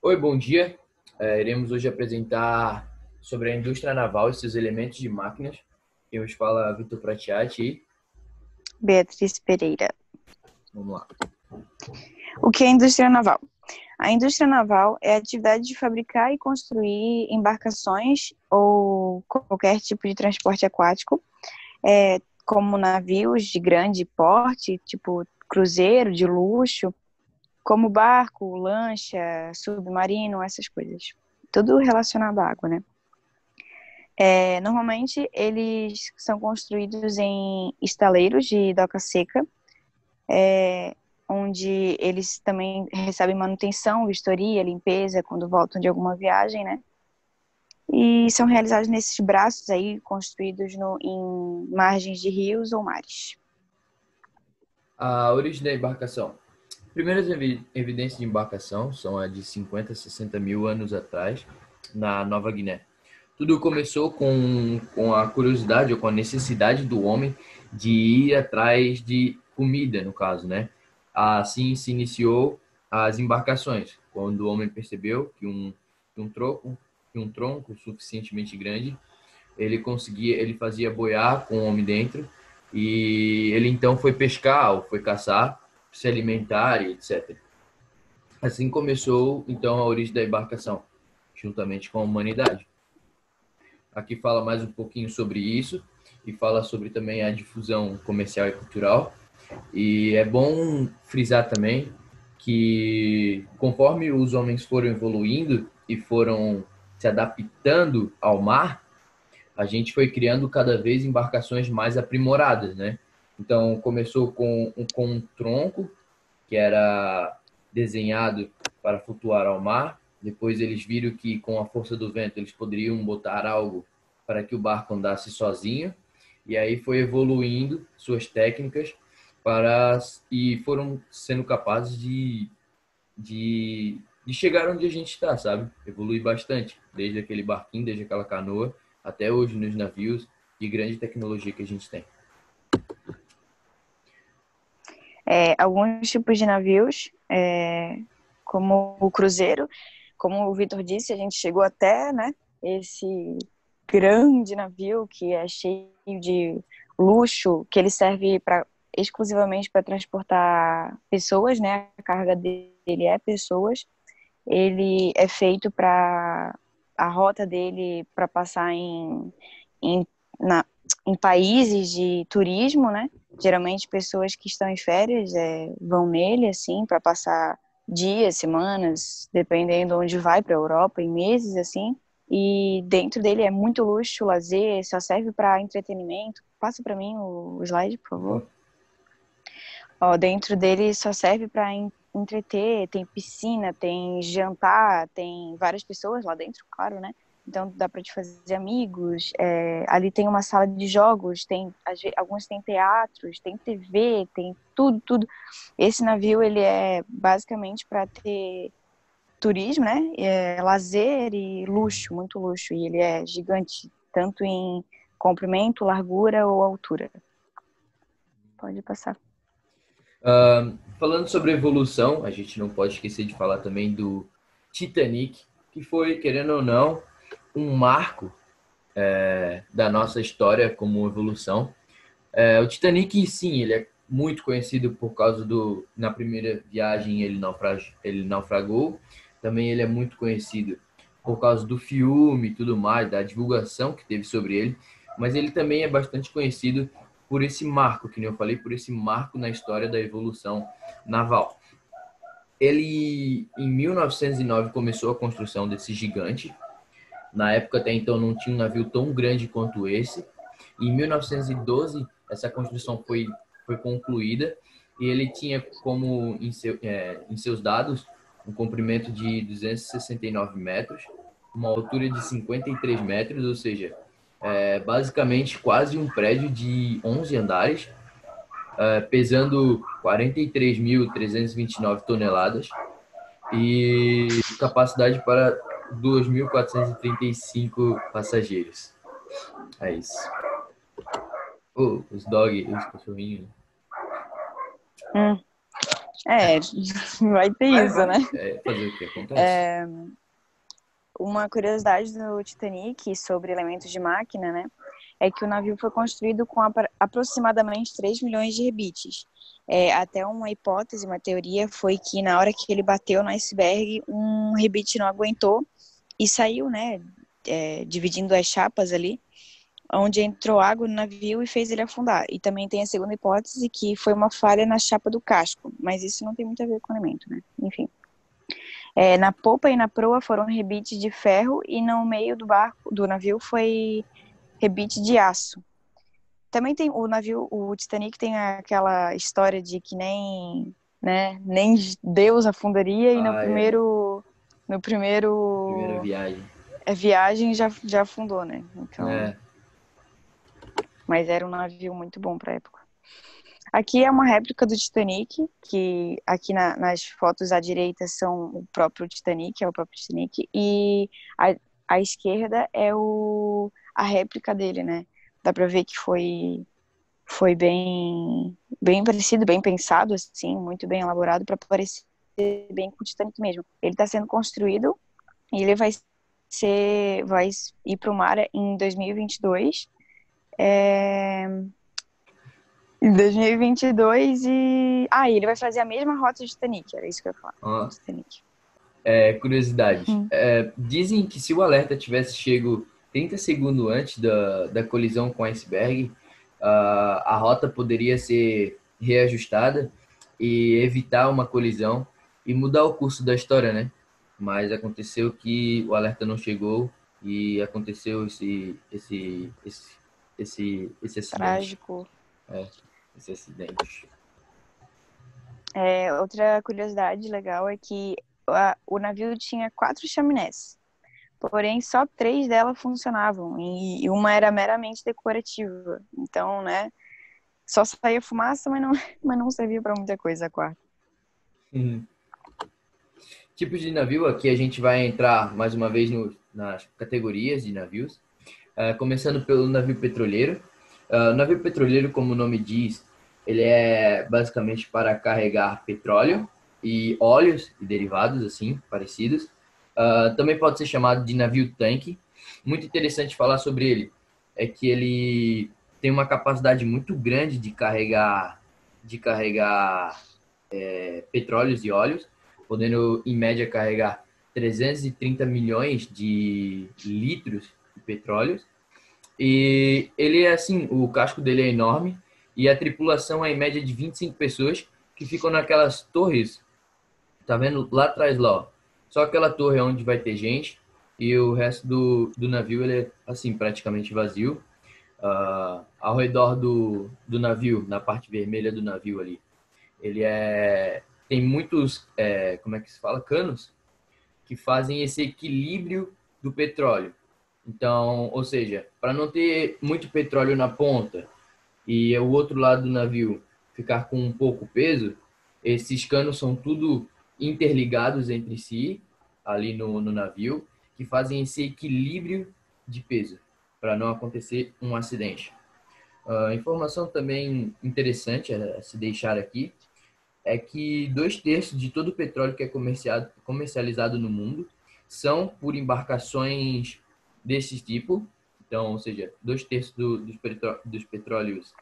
Oi, bom dia. Iremos hoje apresentar sobre a indústria naval e seus elementos de máquinas. Quem nos fala é Vitor Pratiati. Beatriz Pereira. Vamos lá. O que é a indústria naval? A indústria naval é a atividade de fabricar e construir embarcações ou qualquer tipo de transporte aquático, como navios de grande porte, tipo cruzeiro de luxo, como barco, lancha, submarino, essas coisas. Tudo relacionado à água, né? Normalmente, eles são construídos em estaleiros de doca seca, onde eles também recebem manutenção, vistoria, limpeza quando voltam de alguma viagem, né? E são realizados nesses braços aí, construídos em margens de rios ou mares. A origem da embarcação. Primeiras evidências de embarcação são a de 50 a 60 mil anos atrás, na Nova Guiné. Tudo começou com a curiosidade ou com a necessidade do homem de ir atrás de comida, no caso, né? Assim se iniciou as embarcações, quando o homem percebeu que um tronco suficientemente grande, ele fazia boiar com o homem dentro, e ele então foi pescar ou foi caçar, se alimentar e etc. Assim começou então a origem da embarcação, juntamente com a humanidade. Aqui fala mais um pouquinho sobre isso e fala sobre também a difusão comercial e cultural. E é bom frisar também que conforme os homens foram evoluindo e foram se adaptando ao mar, a gente foi criando cada vez embarcações mais aprimoradas, né? Então começou com um tronco que era desenhado para flutuar ao mar. Depois eles viram que com a força do vento eles poderiam botar algo para que o barco andasse sozinho. E aí foi evoluindo suas técnicas e foram sendo capazes de chegar onde a gente está, sabe? Evolui bastante, desde aquele barquinho, desde aquela canoa, até hoje nos navios de grande tecnologia que a gente tem. Alguns tipos de navios, como o cruzeiro, como o Vitor disse, a gente chegou até, né, esse grande navio que é cheio de luxo, que ele serve exclusivamente para transportar pessoas, né? A carga dele é pessoas. Ele é feito para a rota dele para passar em, na, em países de turismo, né? Geralmente pessoas que estão em férias vão nele assim para passar dias, semanas, dependendo onde vai, para a Europa, em meses assim. E dentro dele é muito luxo, lazer, só serve para entretenimento. Passa para mim o slide, por favor. Ó, dentro dele só serve para entreter, tem piscina, tem jantar, tem várias pessoas lá dentro, claro, né? Então dá para te fazer amigos. Ali tem uma sala de jogos, alguns têm teatros, tem TV, tem tudo, tudo. Esse navio ele é basicamente para ter turismo, né? Lazer e luxo, muito luxo. E ele é gigante, tanto em comprimento, largura ou altura. Pode passar. Falando sobre evolução, a gente não pode esquecer de falar também do Titanic, que foi, querendo ou não, um marco da nossa história como evolução. O Titanic, sim, ele é muito conhecido por causa na primeira viagem ele naufragou. Também ele é muito conhecido por causa do filme e tudo mais, da divulgação que teve sobre ele. Mas ele também é bastante conhecido por esse marco, que nem eu falei, por esse marco na história da evolução naval. Ele, em 1909, começou a construção desse gigante. Na época, até então, não tinha um navio tão grande quanto esse. Em 1912, essa construção foi concluída e ele tinha como, em seus dados, um comprimento de 269 metros, uma altura de 53 metros, ou seja, basicamente quase um prédio de 11 andares, pesando 43.329 toneladas e capacidade para 2.435 passageiros. É isso. Os cachorrinhos. É, vai ter isso, né? Fazer o que acontece. Uma curiosidade do Titanic sobre elementos de máquina, né? É que o navio foi construído com aproximadamente 3 milhões de rebites. Até uma hipótese, uma teoria, foi que na hora que ele bateu no iceberg, um rebite não aguentou e saiu, né? Dividindo as chapas ali, onde entrou água no navio e fez ele afundar. E também tem a segunda hipótese, que foi uma falha na chapa do casco, mas isso não tem muito a ver com o elemento, né? Enfim. Na popa e na proa foram rebites de ferro e no meio do navio foi rebite de aço. Também tem o navio, o Titanic tem aquela história de que nem Deus afundaria e no Ah, é. Primeira primeiro viagem. viagem já afundou, né? Então, É. mas era um navio muito bom para época. Aqui é uma réplica do Titanic, que aqui nas fotos à direita são o próprio Titanic, é o próprio Titanic, e à esquerda é a réplica dele, né? Dá pra ver que foi bem parecido, bem pensado, assim, muito bem elaborado para parecer bem com o Titanic mesmo. Ele está sendo construído e ele vai ir para o mar em 2022. Em 2022 ele vai fazer a mesma rota do Titanic, era isso que eu ia falar. Ó, Titanic. curiosidade. Dizem que se o alerta tivesse chego 30 segundos antes da colisão com o iceberg, a rota poderia ser reajustada e evitar uma colisão e mudar o curso da história, né? Mas aconteceu que o alerta não chegou e aconteceu esse acidente. Trágico. Esse acidente. Outra curiosidade legal é que o navio tinha 4 chaminés, porém só 3 delas funcionavam e uma era meramente decorativa. Então, né, só saía fumaça, mas não servia para muita coisa a quarta. Uhum. Tipos de navio, aqui a gente vai entrar mais uma vez nas categorias de navios, começando pelo navio petroleiro. O navio petroleiro, como o nome diz, ele é basicamente para carregar petróleo e óleos e derivados assim parecidos. Também pode ser chamado de navio tanque. Muito interessante falar sobre ele é que ele tem uma capacidade muito grande de carregar petróleos e óleos, podendo em média carregar 330 milhões de litros de petróleo. E ele é assim, o casco dele é enorme e a tripulação é em média de 25 pessoas que ficam naquelas torres. Tá vendo lá atrás lá, ó. Só aquela torre é onde vai ter gente e o resto do navio ele é assim praticamente vazio. Ao redor do navio, na parte vermelha do navio ali, ele tem muitos, como é que se fala, canos que fazem esse equilíbrio do petróleo. Então, ou seja, para não ter muito petróleo na ponta e o outro lado do navio ficar com um pouco peso, esses canos são tudo interligados entre si ali no navio, que fazem esse equilíbrio de peso para não acontecer um acidente. Informação também interessante a se deixar aqui é que 2/3 de todo o petróleo que é comercializado no mundo são por embarcações desse tipo. Então, ou seja, 2/3 dos petróleos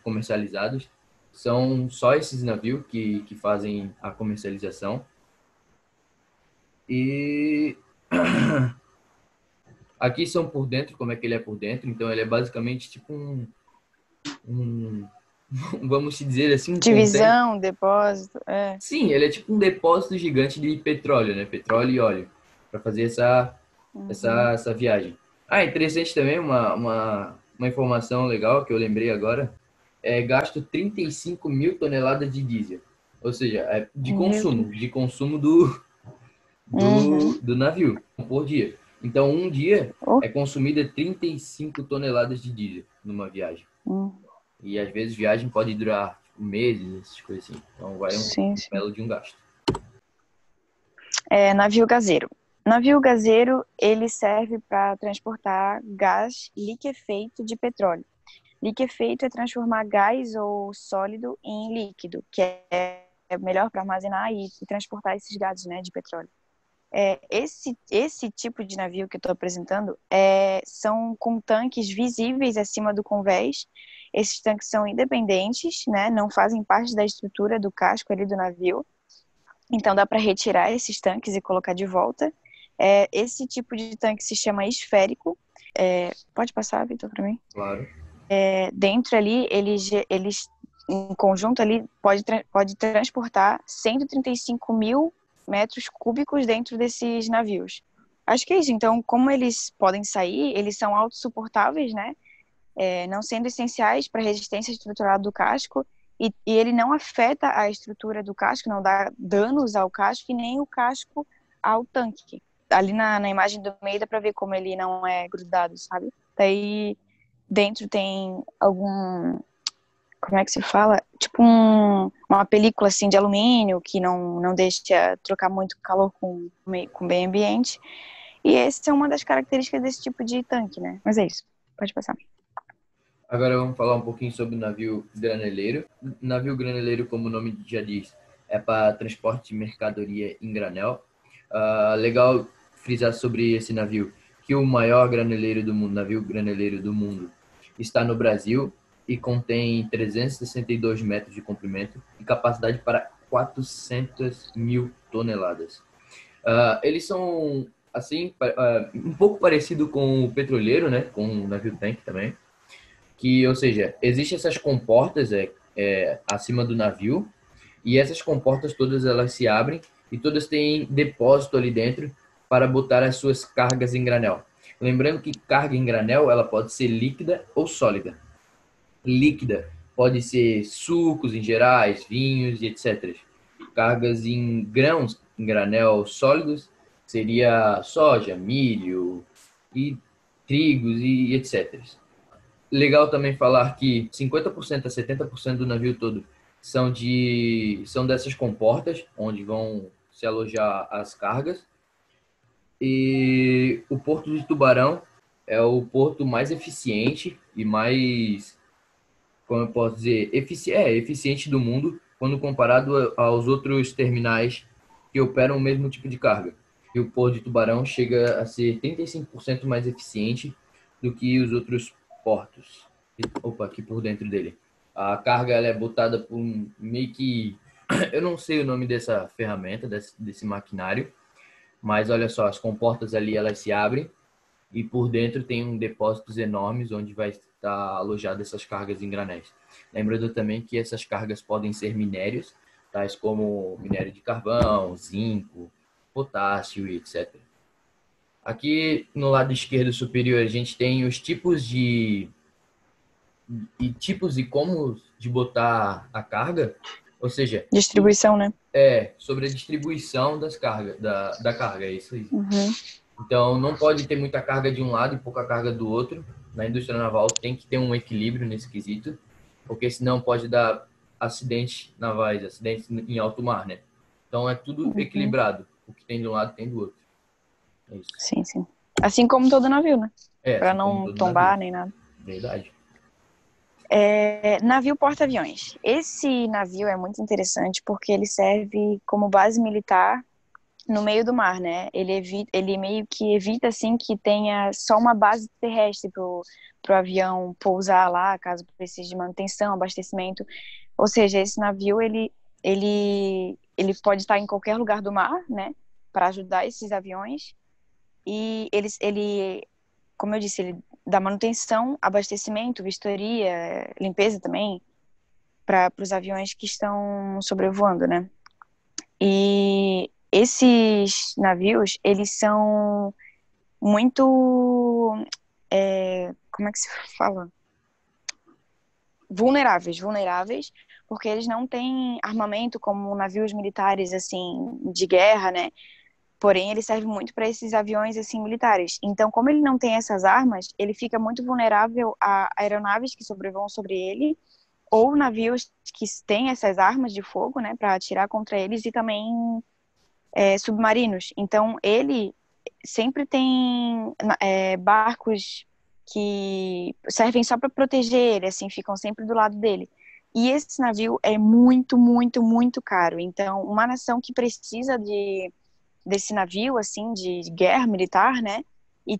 comercializados são só esses navios que fazem a comercialização. E aqui são por dentro, como é que ele é por dentro. Então, ele é basicamente tipo um vamos dizer assim, um contêiner. Divisão, depósito, Sim, ele é tipo um depósito gigante de petróleo, né? Petróleo e óleo, para fazer Uhum. essa viagem. Interessante também, uma informação legal que eu lembrei agora, gasto 35 mil toneladas de diesel. Ou seja, Meu Deus. de consumo do, Uhum. do navio por dia. Então, um dia Oh, é consumida 35 toneladas de diesel numa viagem. hum. E às vezes viagem pode durar tipo, meses, essas coisas assim. Então vai um Sim, sim. belo de um gasto. Navio gaseiro. Navio gaseiro, ele serve para transportar gás liquefeito de petróleo. Liquefeito é transformar gás ou sólido em líquido, que é melhor para armazenar e transportar esses gases, né, de petróleo. Esse tipo de navio que eu estou apresentando são com tanques visíveis acima do convés. Esses tanques são independentes, né, não fazem parte da estrutura do casco ali do navio. Então dá para retirar esses tanques e colocar de volta. Esse tipo de tanque se chama esférico. Pode passar, Vitor, para mim? Claro. Dentro ali, eles em conjunto ali pode transportar 135 mil metros cúbicos dentro desses navios. Acho que é isso. Então, como eles podem sair, eles são autossuportáveis, né? Não sendo essenciais para a resistência estrutural do casco, e ele não afeta a estrutura do casco, não dá danos ao casco e nem o casco ao tanque. Ali na imagem do meio dá para ver como ele não é grudado, sabe? Daí dentro tem como é que se fala? Tipo uma película assim de alumínio que não deixa trocar muito calor com o meio ambiente. E essa é uma das características desse tipo de tanque, né? Mas é isso. Pode passar. Agora vamos falar um pouquinho sobre o navio graneleiro. Navio graneleiro, como o nome já diz, é para transporte de mercadoria em granel. Legal frisar sobre esse navio que o maior graneleiro do mundo, navio graneleiro do mundo, está no Brasil e contém 362 metros de comprimento e capacidade para 400 mil toneladas. Eles são, assim, um pouco parecido com o petroleiro, né? Com o navio tanque também. Que, ou seja, existem essas comportas acima do navio e essas comportas todas elas se abrem e todas têm depósito ali dentro para botar as suas cargas em granel. Lembrando que carga em granel ela pode ser líquida ou sólida. Líquida pode ser sucos em gerais, vinhos e etc. Cargas em grãos, em granel sólidos, seria soja, milho e trigos e etc. Legal também falar que 50% a 70% do navio todo são dessas comportas, onde vão se alojar as cargas. E o Porto de Tubarão é o porto mais eficiente e mais, como eu posso dizer, eficiente do mundo quando comparado aos outros terminais que operam o mesmo tipo de carga. E o Porto de Tubarão chega a ser 35% mais eficiente do que os outros portos. Opa, aqui por dentro dele. A carga ela é botada por meio que eu não sei o nome dessa ferramenta, desse maquinário, mas olha só, as comportas ali elas se abrem e por dentro tem depósitos enormes onde vai estar alojadas essas cargas em granéis. Lembrando também que essas cargas podem ser minérios, tais como minério de carvão, zinco, potássio e etc. Aqui no lado esquerdo superior a gente tem os tipos e como de botar a carga, ou seja, Distribuição, né? sobre a distribuição das cargas, da carga, é isso aí. Uhum. Então, não pode ter muita carga de um lado e pouca carga do outro. Na indústria naval tem que ter um equilíbrio nesse quesito, porque senão pode dar acidentes navais, acidentes em alto mar, né? Então, é tudo Uhum. equilibrado. O que tem de um lado tem do outro. É isso. Sim, sim. Assim como todo navio, né? Para Assim como não todo navio. tombar nem nada. Verdade. Navio porta-aviões. Esse navio é muito interessante porque ele serve como base militar no meio do mar, né? Ele meio que evita, assim, que tenha só uma base terrestre pro avião pousar lá, caso precise de manutenção, abastecimento. Ou seja, esse navio, ele pode estar em qualquer lugar do mar, né? Para ajudar esses aviões. E ele, como eu disse, ele dá manutenção, abastecimento, vistoria, limpeza também, para os aviões que estão sobrevoando, né? E esses navios, eles são muito, como é que se fala? Vulneráveis, porque eles não têm armamento como navios militares, assim, de guerra, né? Porém, ele serve muito para esses aviões, assim, militares. Então, como ele não tem essas armas, ele fica muito vulnerável a aeronaves que sobrevoam sobre ele, ou navios que têm essas armas de fogo, né, para atirar contra eles, e também submarinos. Então, ele sempre tem barcos que servem só para proteger ele, assim, ficam sempre do lado dele. E esse navio é muito, muito, muito caro. Então, uma nação que precisa desse navio, assim, de guerra militar, né? E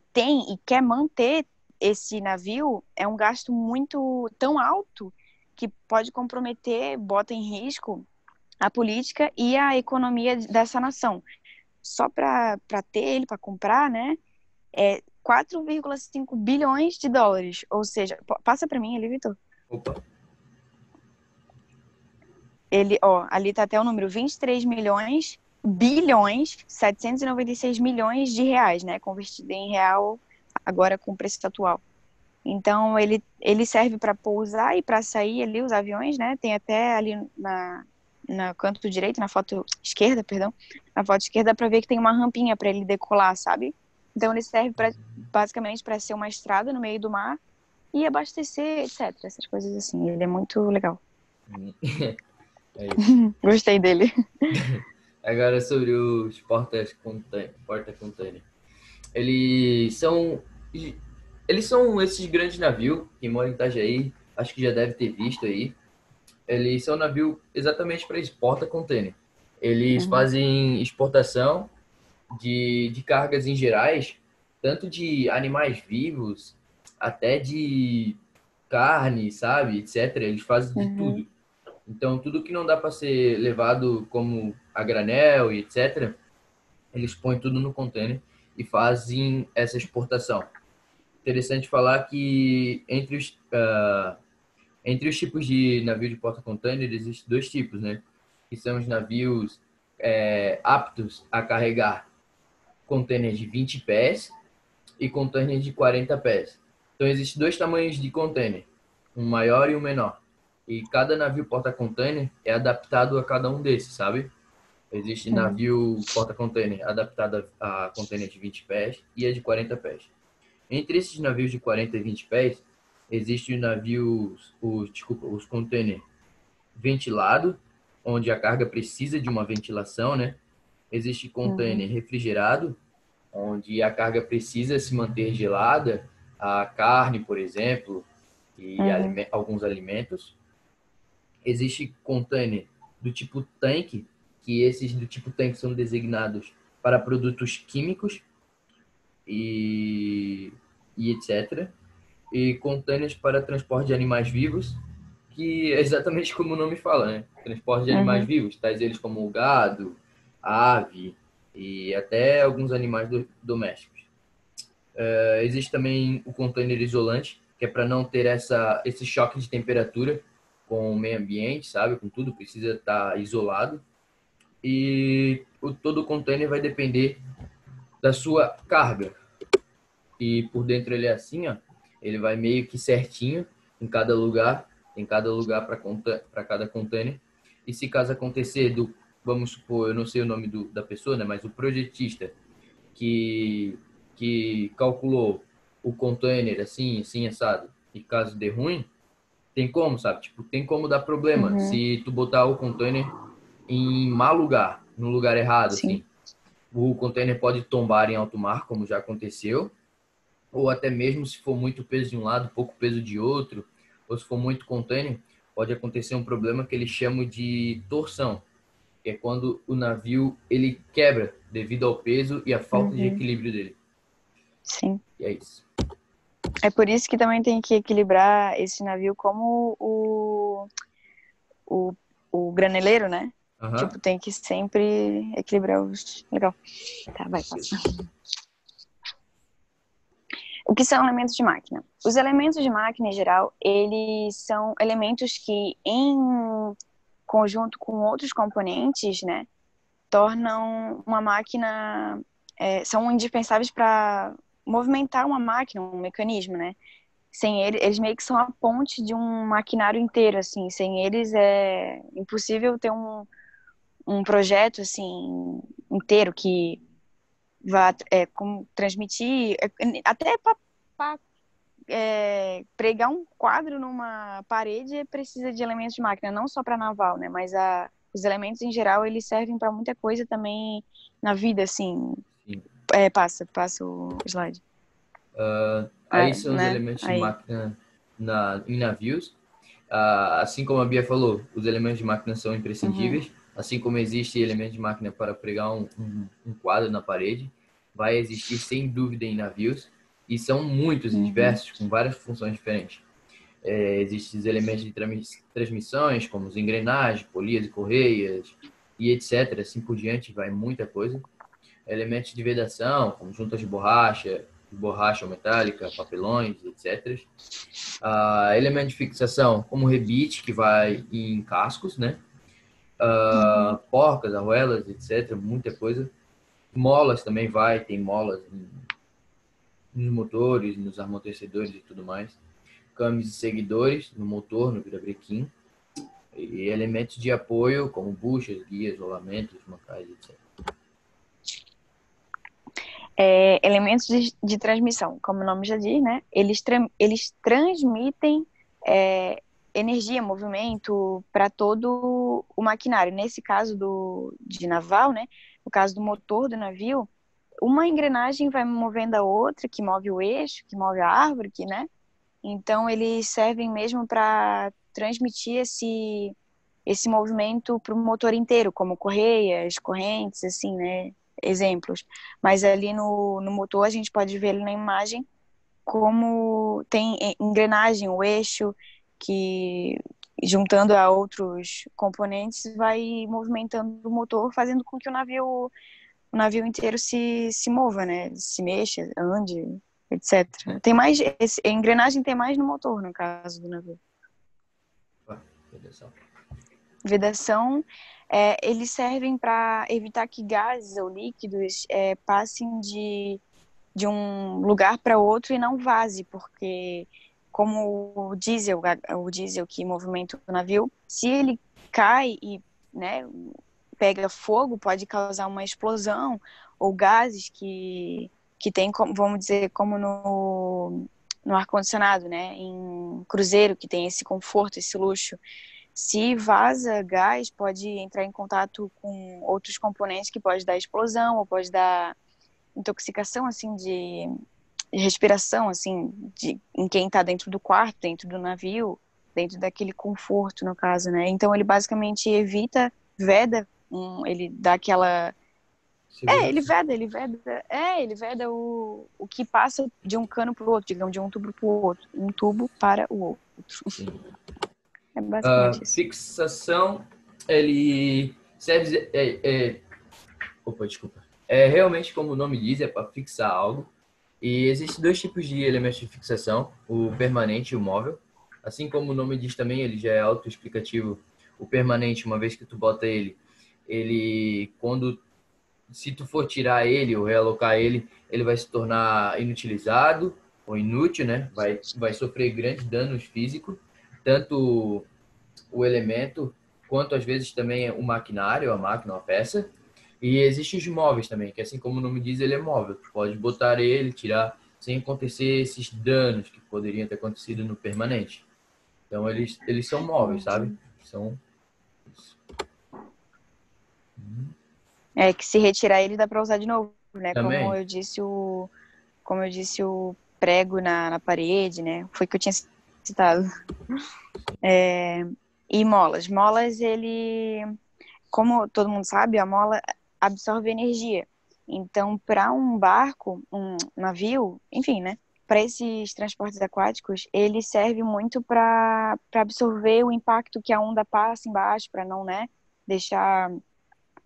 quer manter esse navio, é um gasto muito tão alto que pode comprometer, bota em risco a política e a economia dessa nação. Só para ter ele, para comprar, né? É 4,5 bilhões de dólares. Ou seja, passa para mim ali, Vitor. Opa. Ele, ó, ali tá até o número 23 milhões, bilhões, 796 milhões de reais, né? Convertido em real agora com o preço atual. Então, ele serve para pousar e para sair ali os aviões, né? Tem até ali na canto direito, na foto esquerda, perdão, na foto esquerda dá para ver que tem uma rampinha para ele decolar, sabe? Então, ele serve basicamente para ser uma estrada no meio do mar e abastecer, etc. Essas coisas assim. Ele é muito legal. É isso. Gostei dele. Agora sobre os porta-container. Eles são eles são esses grandes navios que moram em Itajaí, acho que já deve ter visto aí. Eles são navio exatamente para porta-container. Eles Uhum. fazem exportação de cargas em gerais, tanto de animais vivos até de carne, sabe, etc. Eles fazem de Uhum. tudo. Então, tudo que não dá para ser levado como a granel e etc., eles põem tudo no container e fazem essa exportação. Interessante falar que entre os tipos de navio de porta-container existem dois tipos, né? Que são os navios aptos a carregar containers de 20 pés e containers de 40 pés. Então, existem dois tamanhos de container, um maior e um menor. E cada navio porta-container é adaptado a cada um desses, sabe? Existe Uhum. navio porta-container adaptado a container de 20 pés e a de 40 pés. Entre esses navios de 40 e 20 pés, existem os container ventilado, onde a carga precisa de uma ventilação, né? Existe Uhum. container refrigerado, onde a carga precisa se manter gelada, a carne, por exemplo, e Uhum. alguns alimentos. Existe container do tipo tanque, que esses do tipo tanque são designados para produtos químicos e, e etc. E containers para transporte de animais vivos, que é exatamente como o nome fala, né? Transporte de animais Uhum. vivos, tais eles como o gado, a ave e até alguns animais domésticos. Existe também o container isolante, que é para não ter esse choque de temperatura com o meio ambiente, sabe? Com tudo, precisa estar isolado. E todo o container vai depender da sua carga. E por dentro ele é assim, ó. Ele vai meio que certinho em cada lugar, tem cada lugar para cada container. E se caso acontecer vamos supor, eu não sei o nome da pessoa, né, mas o projetista que que calculou o container assim, assim assado, e caso dê ruim, tem como, sabe? Tipo, tem como dar problema Uhum. se tu botar o container em mau lugar, no lugar errado, Sim. assim. O container pode tombar em alto mar, como já aconteceu, ou até mesmo se for muito peso de um lado, pouco peso de outro, ou se for muito container, pode acontecer um problema que eles chamam de torção, que é quando o navio ele quebra devido ao peso e à falta de Uhum. equilíbrio dele. Sim. E é isso. É por isso que também tem que equilibrar esse navio como o, o graneleiro, né? Aham. Tipo, tem que sempre equilibrar os... Legal. Tá, vai, passa. O que são elementos de máquina? Os elementos de máquina, em geral, eles são elementos que, em conjunto com outros componentes, né, tornam uma máquina... são indispensáveis para movimentar uma máquina, um mecanismo, né? Sem eles meio que são a ponte de um maquinário inteiro, assim. Sem eles é impossível ter um projeto, assim, inteiro que vá como transmitir, até para pregar um quadro numa parede precisa de elementos de máquina, não só para naval, né? Mas os elementos em geral eles servem para muita coisa também na vida, assim. Sim. Passa o slide. Aí são os Né? elementos de Aí. máquina em navios. Assim como a Bia falou, os elementos de máquina são Uhum, imprescindíveis. Assim como existe elemento de máquina para pregar um quadro na parede, vai existir sem dúvida em navios. E são muitos e uhum. diversos, com várias funções diferentes. Existem os elementos de transmissões, como as engrenagens, polias e correias, e etc. Assim por diante, vai muita coisa. Elementos de vedação, como juntas de borracha metálica, papelões, etc. Elemento de fixação, como rebite, que vai em cascos, né? Uhum. Porcas, arruelas, etc. Muita coisa. Molas também vai, tem molas nos motores, nos amortecedores e tudo mais. Câmbios e seguidores no motor, no virabrequim. E elementos de apoio, como buchas, guias, rolamentos, mancais, etc. Elementos de transmissão, como o nome já diz, né? Eles transmitem é, energia, movimento para todo o maquinário. Nesse caso de naval, né? No caso do motor do navio, uma engrenagem vai movendo a outra, que move o eixo, que move a árvore, que, né? Então, eles servem mesmo para transmitir esse movimento para o motor inteiro, como correias, correntes, assim, né? Exemplos. Mas ali no motor, a gente pode ver ali na imagem como tem engrenagem, o eixo, que juntando a outros componentes vai movimentando o motor, fazendo com que o navio inteiro se mova, né? Se mexa, ande, etc. Tem mais, a engrenagem tem mais no motor, no caso do navio. Vedação, eles servem para evitar que gases ou líquidos passem de um lugar para outro e não vaze, porque como o diesel que movimenta o navio, se ele cai e, né, pega fogo, pode causar uma explosão, ou gases que tem, vamos dizer, como no ar-condicionado, né, em cruzeiro, que tem esse conforto, esse luxo. Se vaza gás, pode entrar em contato com outros componentes que pode dar explosão, ou pode dar intoxicação, assim, de respiração, assim, em quem está dentro do quarto, dentro do navio, dentro daquele conforto, no caso, né? Então, ele basicamente veda, ele dá aquela... Segurança. Ele veda o que passa de um cano para o outro, digamos, de um tubo para o outro, um tubo para o outro. Sim. É basicamente isso. Fixação, ele serve. Opa, desculpa. É realmente como o nome diz, é para fixar algo. E existem dois tipos de elementos de fixação, o permanente e o móvel. Assim como o nome diz também, ele já é autoexplicativo. O permanente, uma vez que tu bota ele, se tu for tirar ele ou realocar ele, ele vai se tornar inutilizado ou inútil, né? Vai sofrer grandes danos físicos, tanto o elemento, quanto às vezes também o maquinário, a máquina, a peça. E existem os móveis também, que assim como o nome diz, ele é móvel. Tu pode botar ele, tirar, sem acontecer esses danos que poderiam ter acontecido no permanente. Então eles são móveis, sabe? Entendi. São Que se retirar ele dá para usar de novo, né? também. Como eu disse o prego na parede, né? Foi que eu tinha citado. E molas. Molas, como todo mundo sabe, a mola absorve energia. Então, para um barco, um navio, enfim, né? Para esses transportes aquáticos, ele serve muito para absorver o impacto que a onda passa embaixo, para não, né, deixar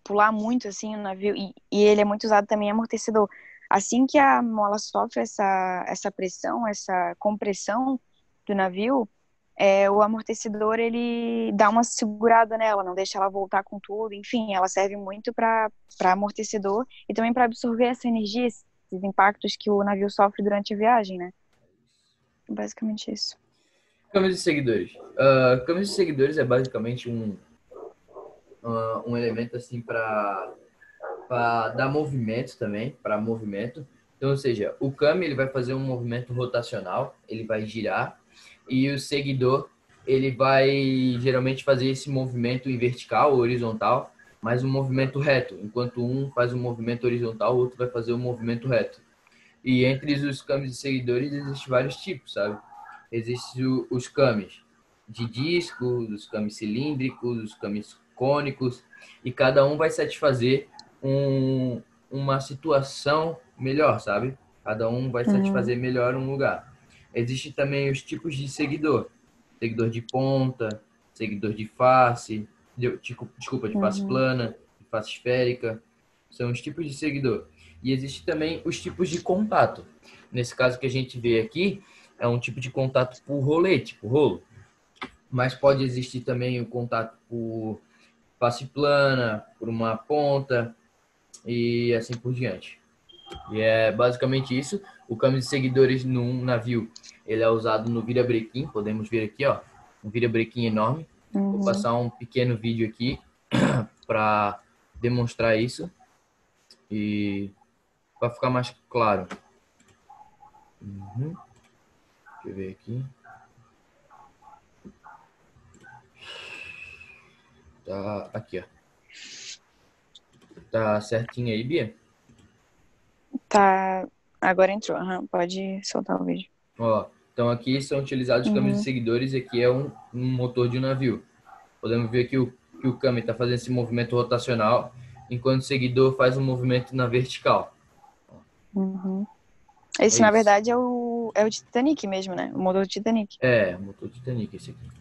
pular muito assim o navio. E ele é muito usado também em amortecedor. Assim que a mola sofre essa pressão, essa compressão do navio, o amortecedor ele dá uma segurada nela, não deixa ela voltar com tudo. Enfim, ela serve muito para amortecedor e também para absorver essa energia, esses impactos que o navio sofre durante a viagem, né? Basicamente isso. Câmeras de seguidores. Câmeras de seguidores é basicamente um elemento assim para dar movimento também, para movimento. Então, ou seja, o câmbio ele vai fazer um movimento rotacional, ele vai girar, e o seguidor ele vai geralmente fazer esse movimento em vertical ou horizontal, mas um movimento reto. Enquanto um faz um movimento horizontal, o outro vai fazer um movimento reto. E entre os camis de seguidores existem vários tipos, sabe? Existem os camis de disco, os camis cilíndricos, os camis cônicos, e cada um vai satisfazer uma situação melhor, sabe? Cada um vai Uhum, satisfazer melhor um lugar. Existem também os tipos de seguidor. Seguidor de ponta, seguidor de face, desculpa, de face uhum, plana, de face esférica. São os tipos de seguidor. E existe também os tipos de contato. Nesse caso que a gente vê aqui, é um tipo de contato por rolete, por rolo. Mas pode existir também o contato por face plana, por uma ponta e assim por diante. E é basicamente isso. O câmbio de seguidores num navio, ele é usado no virabrequim. Podemos ver aqui, ó, um virabrequim enorme. Vou uhum. passar um pequeno vídeo aqui para demonstrar isso e para ficar mais claro. Uhum. Deixa eu ver aqui. Tá aqui, ó. Tá certinho aí, Bia? Tá, agora entrou. Aham, pode soltar o vídeo. Ó, então aqui são utilizados câmeras de Uhum, seguidores e aqui é um motor de um navio. Podemos ver que o câmera está fazendo esse movimento rotacional, enquanto o seguidor faz um movimento na vertical. uhum. É Esse, na isso. verdade, é o Titanic mesmo, né? O motor do Titanic. É, motor Titanic esse aqui.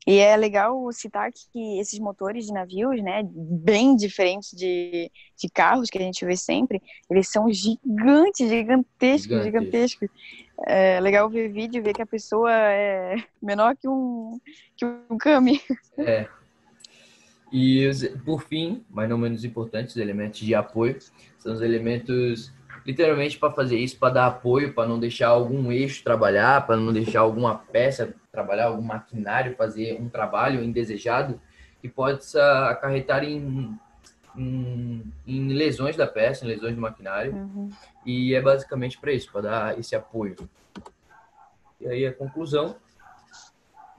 E é legal citar que esses motores de navios, né, bem diferentes de carros que a gente vê sempre, eles são gigantes, gigantescos, Gigantesco. gigantescos. É legal ver vídeo e ver que a pessoa é menor que um Kami. É. E por fim, mas não menos importante, os elementos de apoio são os elementos literalmente para fazer isso, para dar apoio, para não deixar algum eixo trabalhar, para não deixar alguma peça trabalhar, algum maquinário fazer um trabalho indesejado que possa acarretar em lesões da peça, em lesões do maquinário. Uhum, E é basicamente para isso, para dar esse apoio. E aí a conclusão,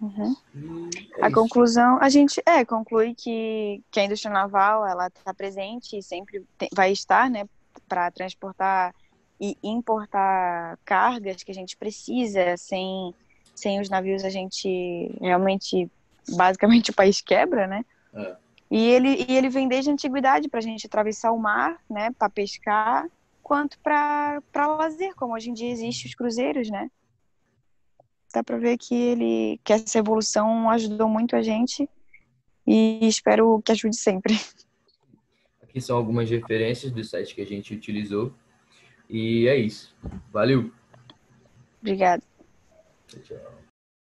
uhum. e é A isso. conclusão, a gente conclui que a indústria naval ela está presente e sempre vai estar, né, para transportar e importar cargas que a gente precisa. Sem os navios a gente realmente, basicamente o país quebra, né? É. E ele vem desde a antiguidade para a gente atravessar o mar, né, para pescar, quanto para lazer, como hoje em dia existem os cruzeiros, né? Dá para ver que essa evolução ajudou muito a gente e espero que ajude sempre. Aqui são algumas referências do site que a gente utilizou. E é isso. Valeu! Obrigada. Tchau, tchau.